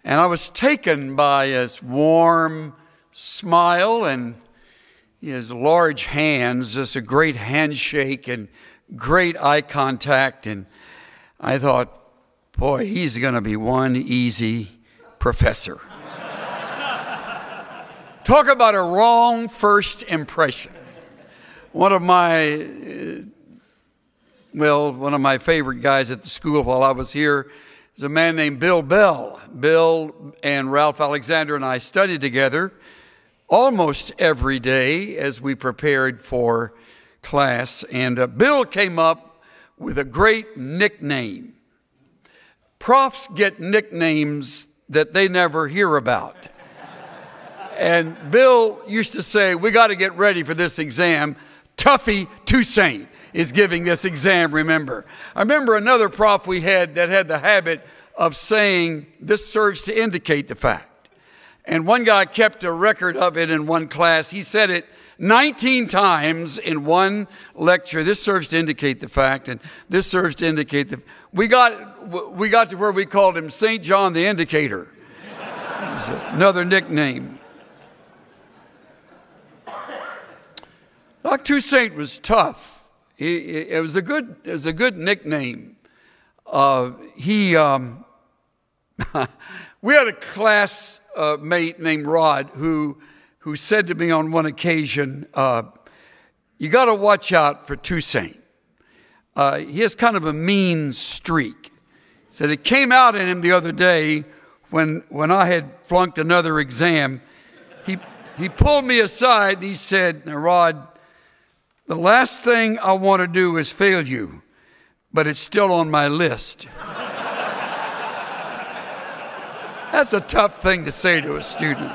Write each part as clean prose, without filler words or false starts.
And I was taken by his warm smile and his large hands, just a great handshake and great eye contact. And I thought, boy, he's going to be one easy professor. Talk about a wrong first impression. One of my favorite guys at the school while I was here is a man named Bill Bell. Bill and Ralph Alexander and I studied together almost every day as we prepared for class. And Bill came up with a great nickname. Profs get nicknames that they never hear about. And Bill used to say, we got to get ready for this exam. Tuffy Toussaint is giving this exam, remember. I remember another prof we had that had the habit of saying, this serves to indicate the fact. And one guy kept a record of it in one class. He said it 19 times in one lecture. This serves to indicate the fact, and this serves to indicate the... We got to where we called him St. John the Indicator. It was another nickname. Dr. Toussaint was tough. It was a good nickname. We had a classmate named Rod who said to me on one occasion, you got to watch out for Toussaint. He has kind of a mean streak. He said it came out in him the other day when I had flunked another exam. He pulled me aside and he said, now, Rod, the last thing I want to do is fail you, but it's still on my list. That's a tough thing to say to a student.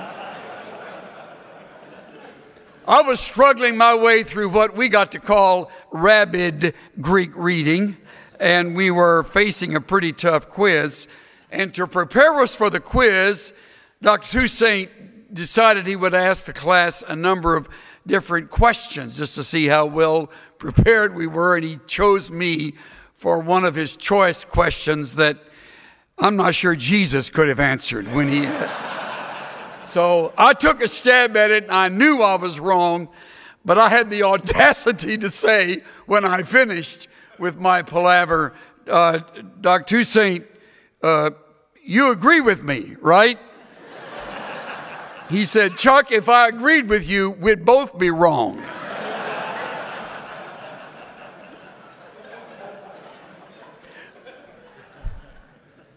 I was struggling my way through what we got to call rabid Greek reading, and we were facing a pretty tough quiz. And to prepare us for the quiz, Dr. Toussaint decided he would ask the class a number of different questions just to see how well prepared we were, and he chose me for one of his choice questions that I'm not sure Jesus could have answered when he... So I took a stab at it, and I knew I was wrong, but I had the audacity to say when I finished with my palaver, Dr. Toussaint, you agree with me, right? He said, Chuck, if I agreed with you, we'd both be wrong.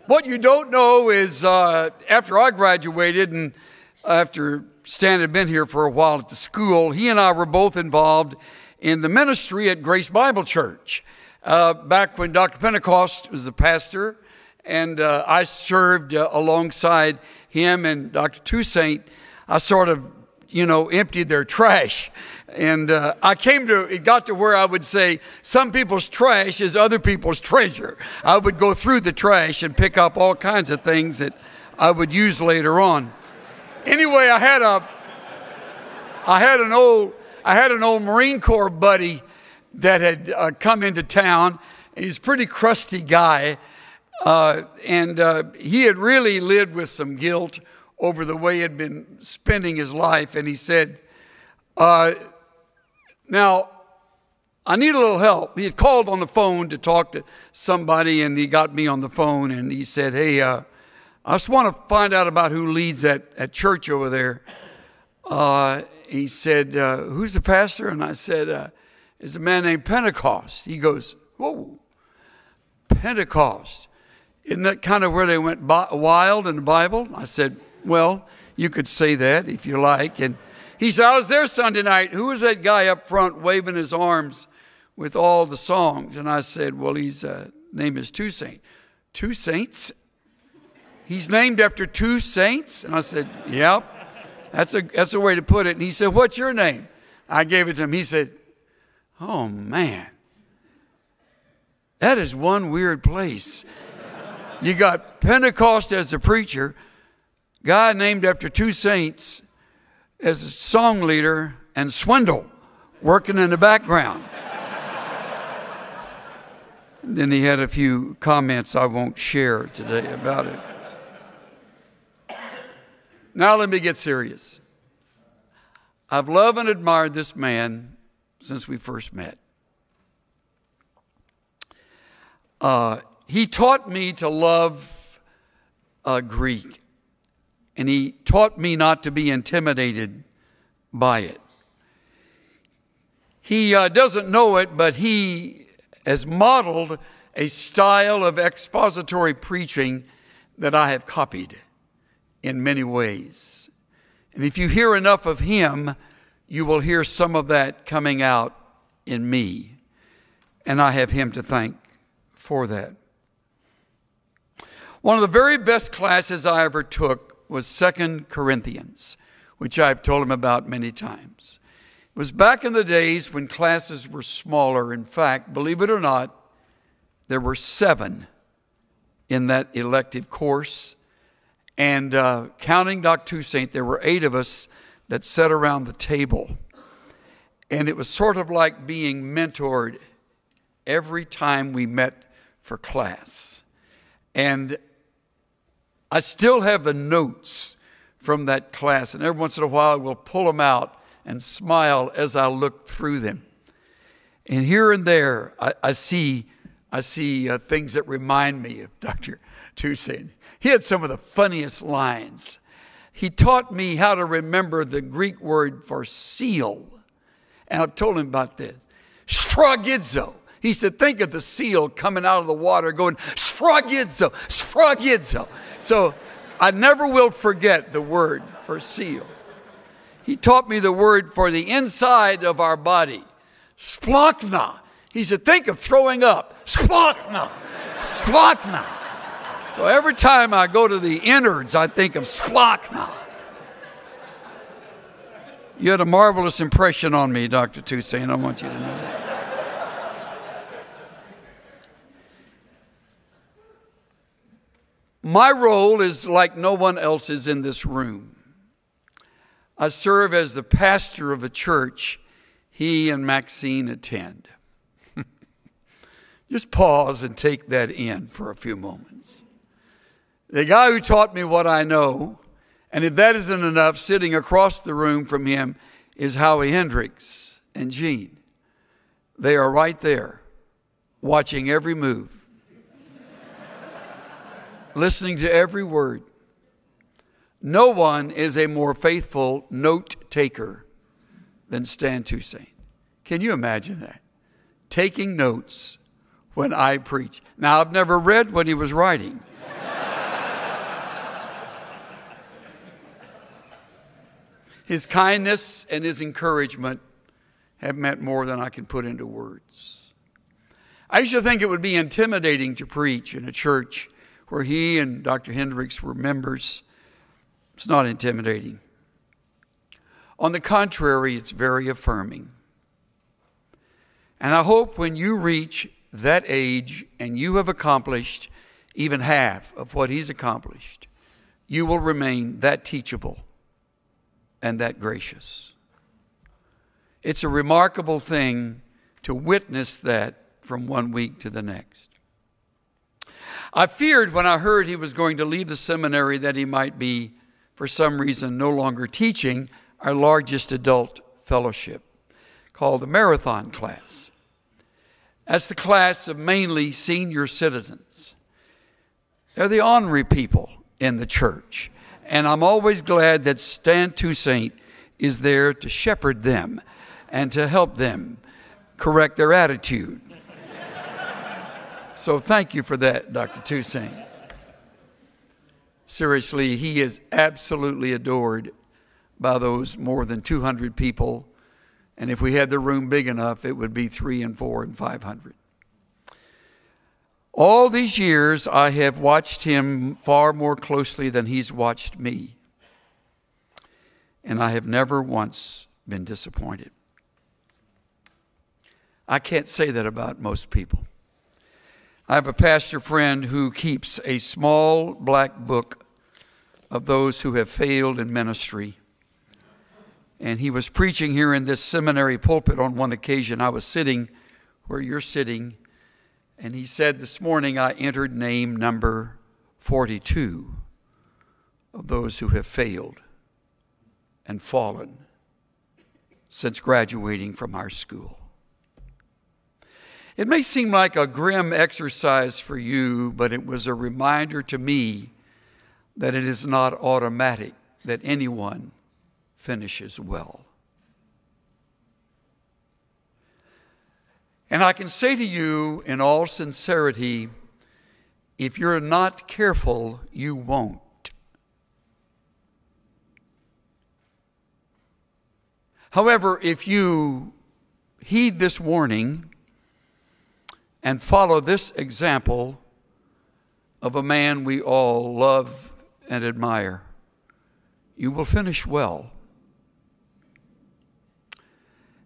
What you don't know is after I graduated and after Stan had been here for a while at the school, he and I were both involved in the ministry at Grace Bible Church. Back when Dr. Pentecost was the pastor, and I served alongside him and Dr. Toussaint, I sort of, emptied their trash. And it got to where I would say, some people's trash is other people's treasure. I would go through the trash and pick up all kinds of things that I would use later on. Anyway, I had an old Marine Corps buddy that had come into town. He's a pretty crusty guy. And he had really lived with some guilt over the way he had been spending his life. And he said, now, I need a little help. He had called on the phone to talk to somebody, and he got me on the phone, and he said, hey, I just want to find out about who leads that church over there. He said, who's the pastor? And I said, it's a man named Pentecost. He goes, whoa, Pentecost. Isn't that kind of where they went wild in the Bible? I said, well, you could say that if you like. And he said, I was there Sunday night. Who was that guy up front waving his arms with all the songs? And I said, well, his name is Toussaint. Two saints? He's named after two saints? And I said, yep, that's a way to put it. And he said, what's your name? I gave it to him. He said, oh, man, that is one weird place. You got Pentecost as a preacher, guy named after two saints as a song leader, and Swindoll working in the background. Then he had a few comments I won't share today about it. Now let me get serious. I've loved and admired this man since we first met. He taught me to love Greek, and he taught me not to be intimidated by it. He doesn't know it, but he has modeled a style of expository preaching that I have copied in many ways. And if you hear enough of him, you will hear some of that coming out in me. And I have him to thank for that. One of the very best classes I ever took was 2 Corinthians, which I've told him about many times. It was back in the days when classes were smaller. In fact, believe it or not, there were 7 in that elective course. And counting Dr. Toussaint, there were 8 of us that sat around the table. And it was sort of like being mentored every time we met for class. And I still have the notes from that class. And every once in a while, I will pull them out and smile as I look through them. And here and there, I see things that remind me of Dr. Toussaint. He had some of the funniest lines. He taught me how to remember the Greek word for seal. And I've told him about this. Sphragidzo. He said, think of the seal coming out of the water going, sphragidzo, sphragidzo. So I never will forget the word for seal. He taught me the word for the inside of our body, splachna. He said, think of throwing up, splachna, splachna. So every time I go to the innards, I think of splachna. You had a marvelous impression on me, Dr. Toussaint. I want you to know that. My role is like no one else's in this room. I serve as the pastor of a church he and Maxine attend. Just pause and take that in for a few moments. The guy who taught me what I know, and if that isn't enough, sitting across the room from him is Howie Hendricks and Jean. They are right there, watching every move, listening to every word. No one is a more faithful note taker than Stan Toussaint. Can you imagine that? Taking notes when I preach. Now, I've never read what he was writing. His kindness and his encouragement have meant more than I can put into words. I used to think it would be intimidating to preach in a church where he and Dr. Hendricks were members. It's not intimidating. On the contrary, it's very affirming. And I hope when you reach that age and you have accomplished even half of what he's accomplished, you will remain that teachable and that gracious. It's a remarkable thing to witness that from one week to the next. I feared when I heard he was going to leave the seminary that he might be, for some reason, no longer teaching our largest adult fellowship, called the Marathon class. That's the class of mainly senior citizens. They're the ornery people in the church. And I'm always glad that Stan Toussaint is there to shepherd them and to help them correct their attitude. So thank you for that, Dr. Toussaint. Seriously, he is absolutely adored by those more than 200 people. And if we had the room big enough, it would be 300 and 400 and 500. All these years, I have watched him far more closely than he's watched me. And I have never once been disappointed. I can't say that about most people. I have a pastor friend who keeps a small black book of those who have failed in ministry. And he was preaching here in this seminary pulpit on one occasion. I was sitting where you're sitting. And he said, this morning I entered name number 42 of those who have failed and fallen since graduating from our school. It may seem like a grim exercise for you, but it was a reminder to me that it is not automatic that anyone finishes well. And I can say to you in all sincerity, if you're not careful, you won't. However, if you heed this warning and follow this example of a man we all love and admire, you will finish well.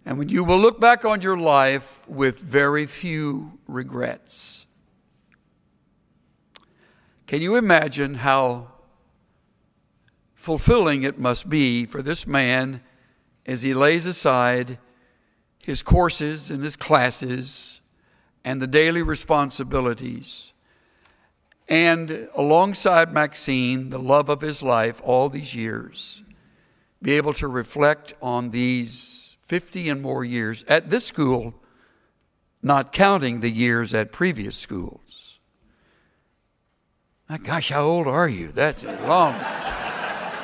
And when you will look back on your life with very few regrets. Can you imagine how fulfilling it must be for this man as he lays aside his courses and his classes and the daily responsibilities, and alongside Maxine, the love of his life all these years, be able to reflect on these 50 and more years at this school, not counting the years at previous schools. My gosh, how old are you? That's long.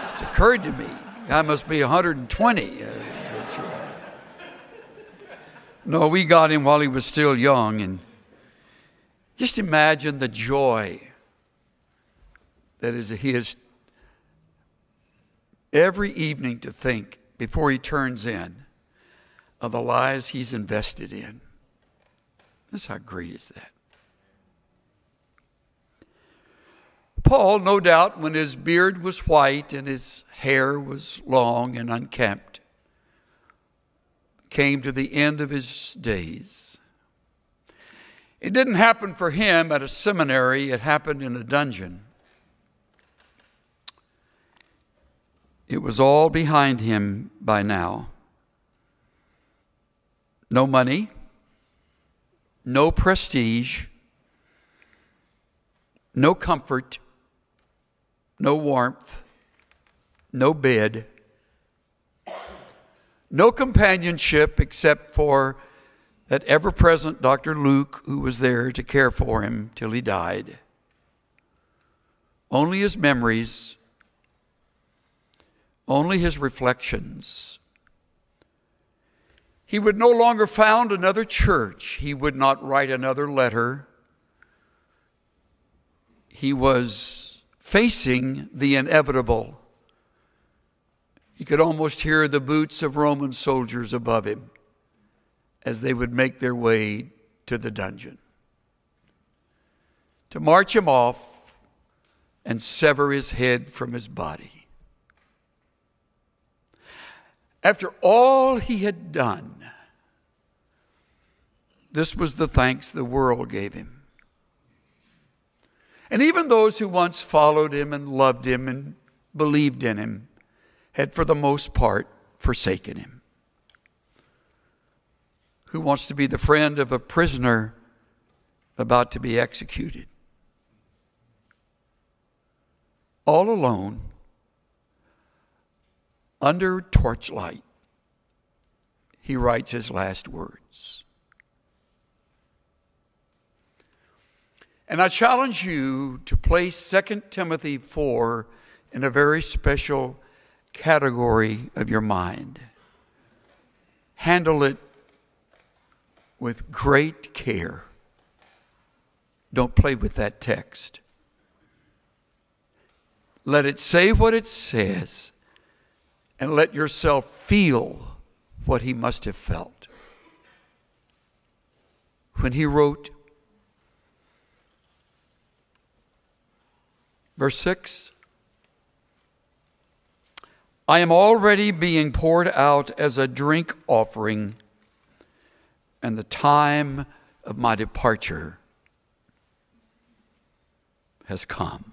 It's occurred to me. I must be 120. That's right. No, we got him while he was still young. And just imagine the joy that is his every evening to think before he turns in of the lives he's invested in. That's how great is that. Paul, no doubt, when his beard was white and his hair was long and unkempt, came to the end of his days. It didn't happen for him at a seminary. It happened in a dungeon. It was all behind him by now. No money, no prestige, no comfort, no warmth, no bed, no companionship except for that ever-present Dr. Luke who was there to care for him till he died. Only his memories, only his reflections. He would no longer found another church. He would not write another letter. He was facing the inevitable. He could almost hear the boots of Roman soldiers above him as they would make their way to the dungeon to march him off and sever his head from his body. After all he had done, this was the thanks the world gave him. And even those who once followed him and loved him and believed in him had for the most part forsaken him. Who wants to be the friend of a prisoner about to be executed? All alone, under torchlight, he writes his last words. And I challenge you to place 2 Timothy 4 in a very special category of your mind. Handle it with great care. Don't play with that text. Let it say what it says, and let yourself feel what he must have felt when he wrote, verse 6, I am already being poured out as a drink offering, and the time of my departure has come.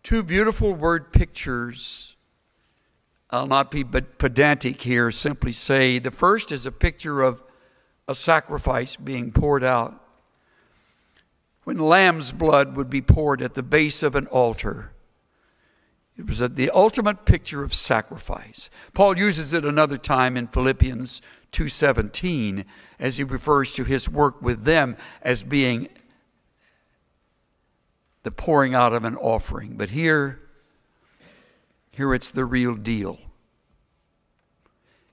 Two beautiful word pictures. I'll not be pedantic here, simply say the first is a picture of a sacrifice being poured out. When lamb's blood would be poured at the base of an altar, It was the ultimate picture of sacrifice. Paul uses it another time in Philippians 2:17 as he refers to his work with them as being the pouring out of an offering. But here it's the real deal.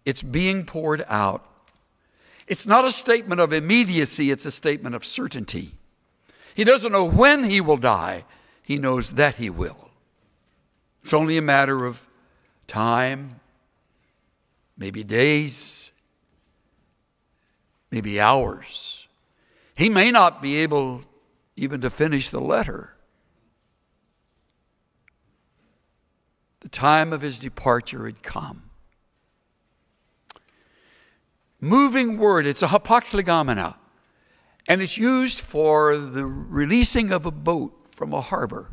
It's being poured out. It's not a statement of immediacy, it's a statement of certainty. He doesn't know when he will die. He knows that he will. It's only a matter of time, maybe days, maybe hours. He may not be able even to finish the letter. The time of his departure had come. Moving word, it's a hapaxlegomena, and it's used for the releasing of a boat from a harbor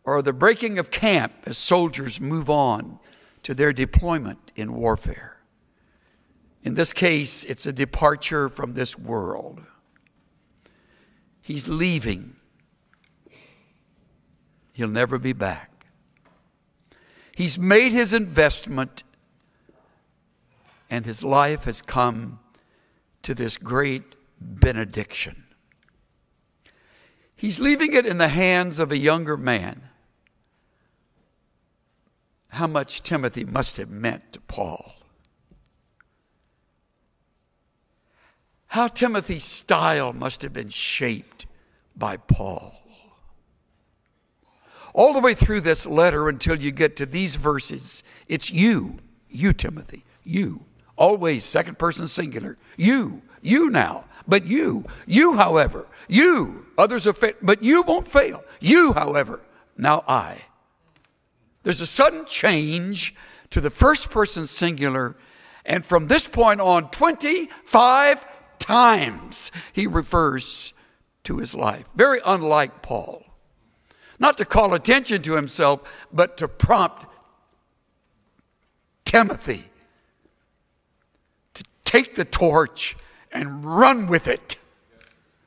or the breaking of camp as soldiers move on to their deployment in warfare. In this case, it's a departure from this world. He's leaving. He'll never be back. He's made his investment, and his life has come to this great benediction. He's leaving it in the hands of a younger man. How much Timothy must have meant to Paul. How Timothy's style must have been shaped by Paul. All the way through this letter until you get to these verses, it's you, Timothy, you. Always second person singular. You now. But you, however, you. Others have failed, but you won't fail. You, however, now I. There's a sudden change to the first person singular, and from this point on, 25 times he refers to his life. Very unlike Paul. Not to call attention to himself, but to prompt Timothy to take the torch and run with it.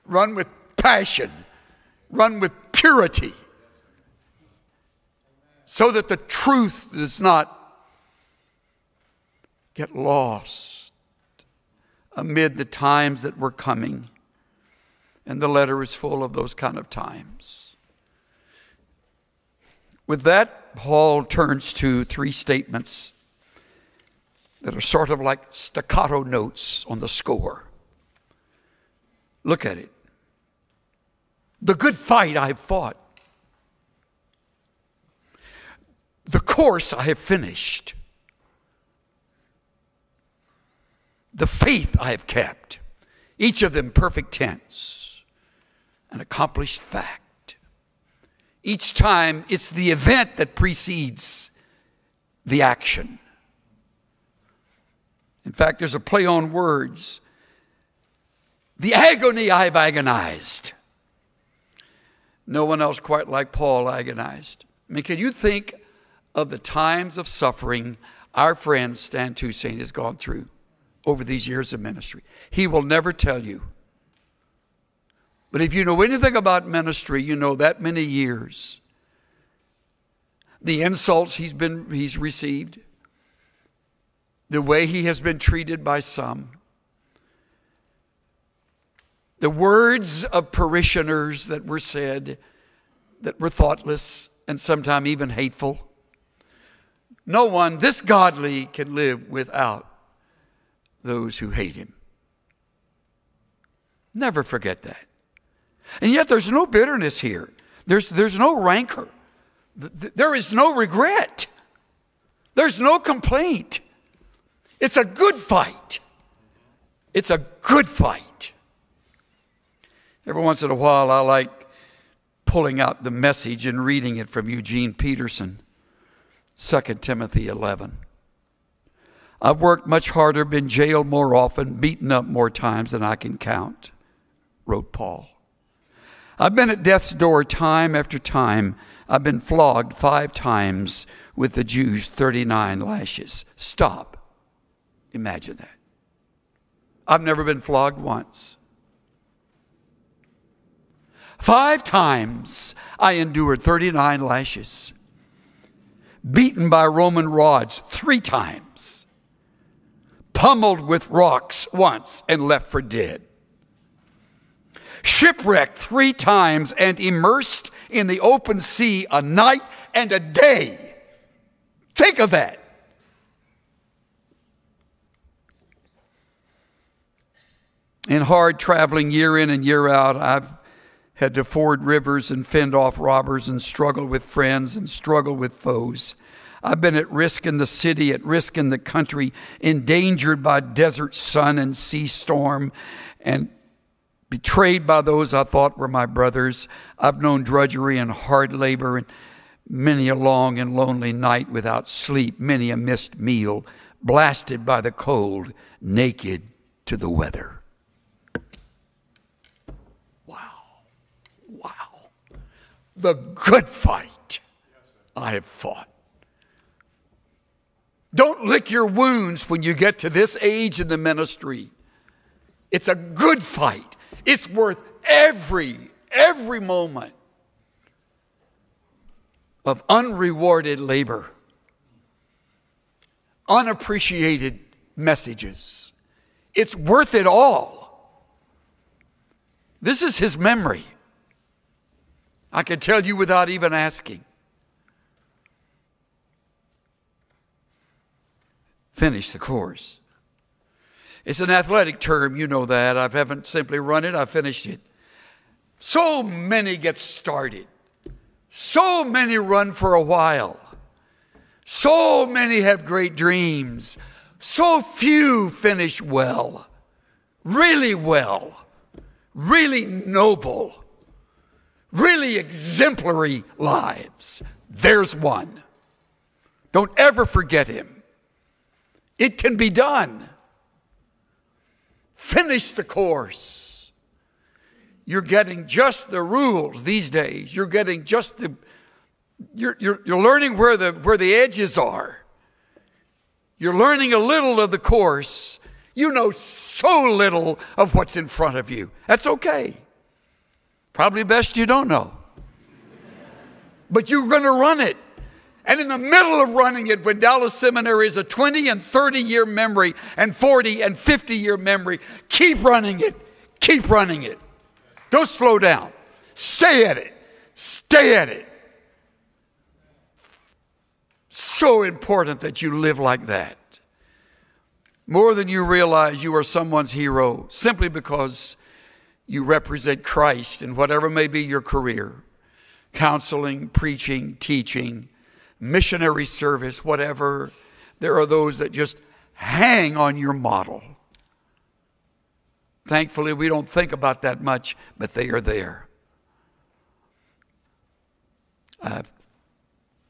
Run with passion. Run with purity. So that the truth does not get lost amid the times that were coming. And the letter is full of those kind of times. With that, Paul turns to three statements that are sort of like staccato notes on the score. Look at it. The good fight I have fought. The course I have finished. The faith I have kept. Each of them perfect tense. An accomplished fact. Each time it's the event that precedes the action. In fact, there's a play on words. The agony I've agonized. No one else quite like Paul agonized. I mean, can you think of the times of suffering our friend Stan Toussaint has gone through over these years of ministry? He will never tell you. But if you know anything about ministry, you know that many years. The insults he's received. The way he has been treated by some. The words of parishioners that were said that were thoughtless and sometimes even hateful. No one this godly can live without those who hate him. Never forget that. And yet there's no bitterness here. There's no rancor. There is no regret. There's no complaint. It's a good fight. It's a good fight. Every once in a while, I like pulling out the Message and reading it from Eugene Peterson, 2 Timothy 11. I've worked much harder, been jailed more often, beaten up more times than I can count, wrote Paul. I've been at death's door time after time. I've been flogged 5 times with the Jews, 39 lashes. Stop. Imagine that. I've never been flogged once. 5 times I endured 39 lashes. beaten by Roman rods 3 times, pummeled with rocks once and left for dead, shipwrecked 3 times and immersed in the open sea a night and a day. Think of that. In hard traveling year in and year out, I've had to ford rivers and fend off robbers and struggle with friends and struggle with foes. I've been at risk in the city, at risk in the country, endangered by desert sun and sea storm, and betrayed by those I thought were my brothers. I've known drudgery and hard labor and many a long and lonely night without sleep, many a missed meal, blasted by the cold, naked to the weather. Wow. The good fight I have fought. Don't lick your wounds when you get to this age in the ministry. It's a good fight. It's worth every moment of unrewarded labor, unappreciated messages. It's worth it all. This is his memory. I can tell you without even asking. Finish the course. It's an athletic term, you know that. I haven't simply run it, I finished it. So many get started. So many run for a while. So many have great dreams. So few finish well, really noble, really exemplary lives. There's one. Don't ever forget him. It can be done. Finish the course. You're getting just the rules these days. You're getting just you're learning where the edges are. You're learning a little of the course. You know so little of what's in front of you. That's okay. Probably best you don't know. But you're going to run it. And in the middle of running it, when Dallas Seminary is a 20 and 30 year memory and 40 and 50 year memory, keep running it. Keep running it. Don't slow down. Stay at it. Stay at it. So important that you live like that. More than you realize, you are someone's hero simply because you represent Christ in whatever may be your career. Counseling, preaching, teaching, missionary service, whatever. There are those that just hang on your model. Thankfully, we don't think about that much, but they are there.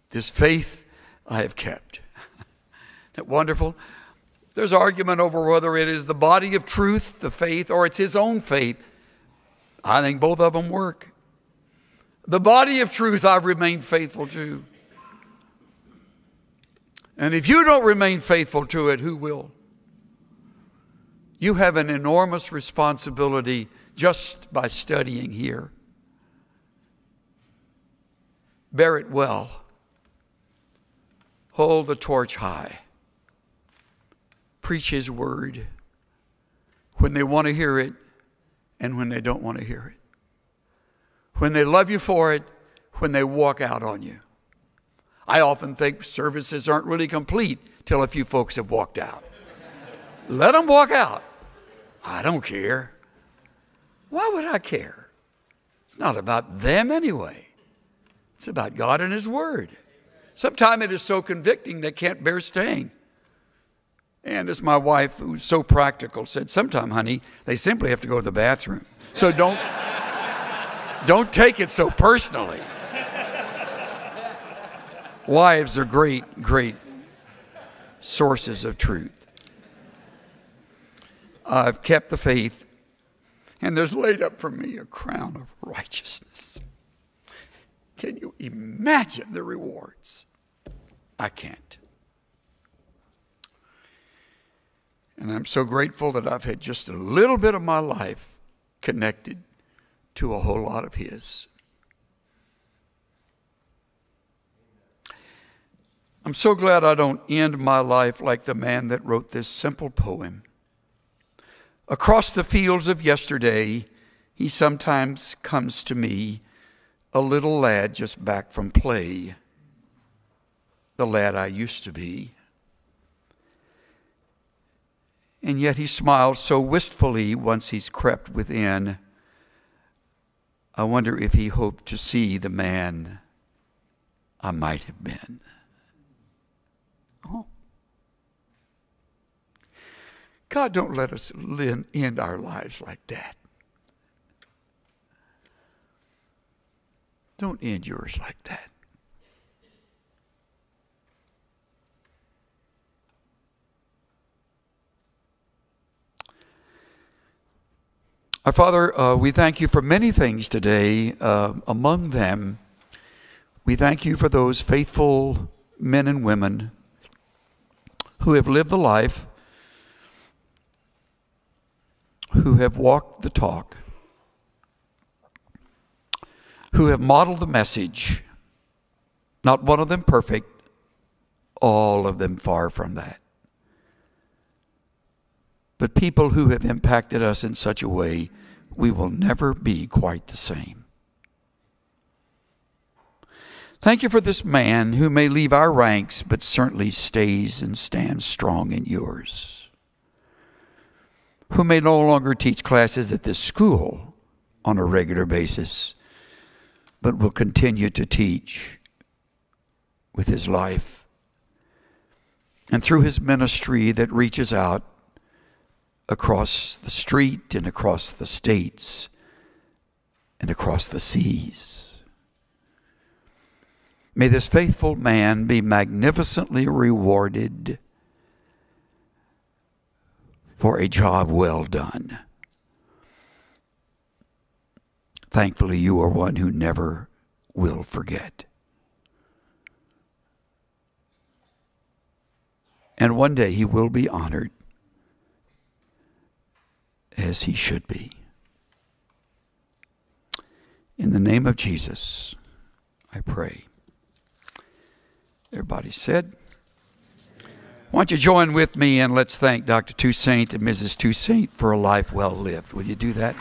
This faith I have kept. Isn't that wonderful? There's argument over whether it is the body of truth, the faith, or it's his own faith. I think both of them work. The body of truth I've remained faithful to. And if you don't remain faithful to it, who will? You have an enormous responsibility just by studying here. Bear it well. Hold the torch high. Preach his word when they want to hear it and when they don't want to hear it. When they love you for it, when they walk out on you. I often think services aren't really complete till a few folks have walked out. Let them walk out. I don't care. Why would I care? It's not about them anyway. It's about God and his word. Sometimes it is so convicting they can't bear staying. And as my wife, who's so practical, said, sometime, honey, they simply have to go to the bathroom. So don't take it so personally. Wives are great sources of truth. I've kept the faith, and there's laid up for me a crown of righteousness. Can you imagine the rewards? I can't. And I'm so grateful that I've had just a little bit of my life connected to a whole lot of his. I'm so glad I don't end my life like the man that wrote this simple poem. Across the fields of yesterday, he sometimes comes to me, a little lad just back from play, the lad I used to be. And yet he smiles so wistfully once he's crept within. I wonder if he hoped to see the man I might have been. Oh. God, don't let us end our lives like that. Don't end yours like that. Our Father, we thank you for many things today. Among them, we thank you for those faithful men and women who have lived the life, who have walked the talk, who have modeled the message, not one of them perfect, all of them far from that. But people who have impacted us in such a way, we will never be quite the same. Thank you for this man who may leave our ranks, but certainly stays and stands strong in yours. Who may no longer teach classes at this school on a regular basis, but will continue to teach with his life and through his ministry that reaches out across the street and across the states and across the seas. May this faithful man be magnificently rewarded for a job well done. Thankfully, you are one who never will forget. And one day he will be honored as he should be. In the name of Jesus, I pray. Everybody said, why don't you join with me and let's thank Dr. Toussaint and Mrs. Toussaint for a life well lived. Will you do that?